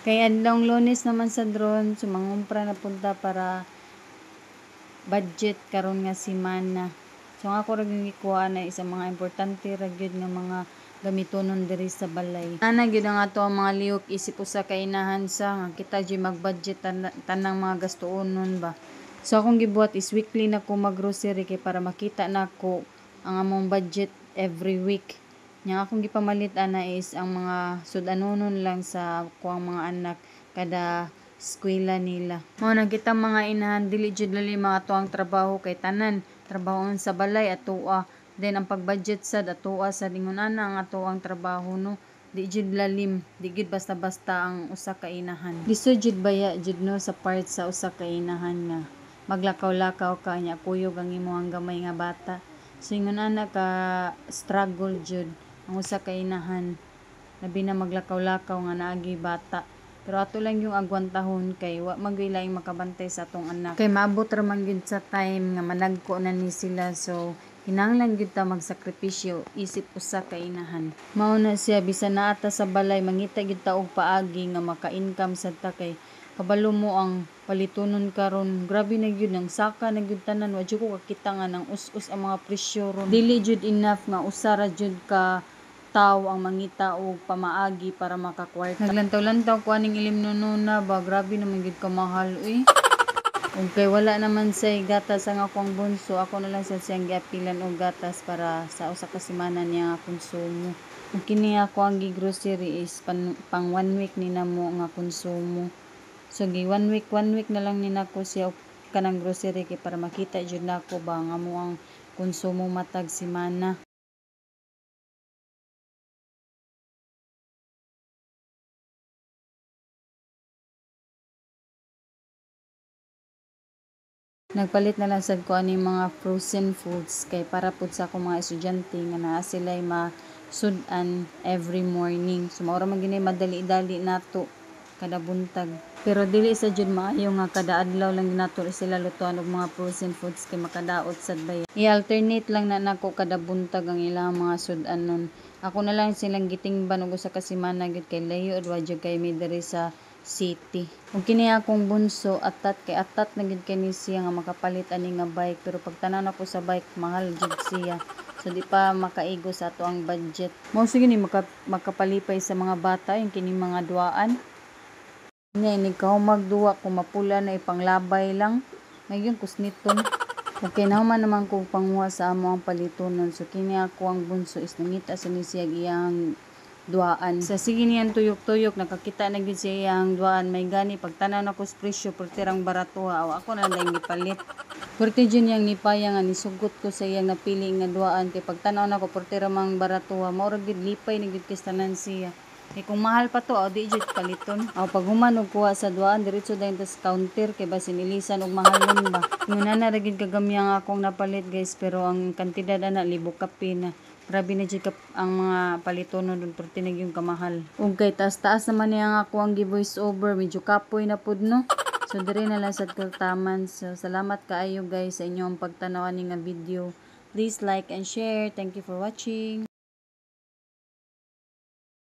Kaya adlong Lunes naman sa drone, sumangumpra na punta para budget karon nga semana. So nga ako ra gikuha na isa mga importante ra gyud nga mga gamitonon diri sa balay. Ana gyud ang ato ang mga lihok isip usa ka inahan sa nga kita gyud mag-budget tanang mga gastoonon ba. So akong gibuhat is weekly na ko mag-grocery kay para makita nako ang among budget every week. Yang akong gipamalit ana is ang mga sud-anonon lang sa kuang mga anak kada eskwela nila. Mao nang kita mga inahan dili jud lali mga tuang trabaho kay tanan trabahon sa balay atoa. Then ang pag-budget sad atoa sa dingon ana ang atoang trabaho no. Di jud lalim, di jud basta-basta ang usa ka inahan. Lisod jud baya jud no sa part sa usa ka inahan nga maglakaw-lakaw ka nya kuyog ang imong gamay nga bata. So ingon ana ka struggle jud ang usa ka inahan. Labi na maglakaw-lakaw nga naagi bata. Pero ato lang yung agwantahon kay wa magwilaing makabantay sa atong anak. Kay maabot ra man gyud sa time nga managko na ni sila. So kinahanglan gyud ta magsakripisyo isip usa ka inahan. Mao na siya bisan naa ta sa balay mangita gyud ta og paagi nga maka-income sad ta kay kabalo mo ang palitonon karon. Grabe na gyud ang saka na gyud tanan wa jud ko kakita nga nang us-us ang mga presyo ron. Dili jud enough nga usa ra jud ka tao ang mangita og pamaagi para makakwarta. Naglantaw-lantaw ko aning ilimnununa ba, grabe naman gid ka mahal uy. Ug kay wala naman say gatas ang akong bunso, ako na lang sa siyang giapilan og gatas para sa usa ka semana niya nga konsumo. Ug kini ako ang gi-grocery is pang 1 week ni namo nga konsumo. So gi 1 week na lang ni nako siya kanang grocery kay para makita jud nako ba nga mo ang konsumo matag semana. Nagpalit na lang sad ko ani mga frozen foods kay para pud sa akong mga estudyante nga naa sila'y masud-an every morning. So mao ra man gini madali-dali nato kada buntag. Pero dili sa jud maayo nga kada adlaw lang nato sila lutuan og mga frozen foods kay makadaot sad bay. I-alternate lang na nako kada buntag ang ilang mga sud-anon. Ako na lang silang gitingban og usa ka semana gyud kay layo wa jud kay mi diri sa city. Ug kini akong bunso atat kay atat na gid kani siya nga makapalit ani nga bike pero pag tanan ako sa bike mahal jud siya. So di pa makaigo sa ato ang budget. Mao sige ni makapalipay sa mga bata yung kini mga duaan. Ni ikaw magduwa kung mapula na ipanglabay lang. Ngayon kusniton. Okay, naman naman kung panguha sa amo ang palitonon. So kini ako ang bunso is nangita sa ni siya iyang duaan. Sa sige niyan tuyok-tuyok nakakita na gid siya ang duaan may gani pagtanan ako sa presyo pertirang barato ha. Ako na lang gipalit. Perti jud yang nipaya nga nisugot ko sa iyang napili nga duaan kay pagtanaw nako pertira mang barato ha. Mao ra gid lipay na gid kistanan siya. Kay kung mahal pa to di jud paliton. Aw pag human og kuha sa duaan diretso dayon ta sa counter kay basin ilisan og mahalon ba. Nguna na ra gid kagamya nga akong napalit guys pero ang kantidad ana libok kape na. Grabe na jud ang mga palitonon dun perti na yung kamahal. Ug kay taas-taas naman niya nga ako ang gi-voice over medyo kapoy na pud no. So diri na lang sad taman. So salamat kaayo guys sa inyong pagtanaw ani nga video. Please like and share. Thank you for watching.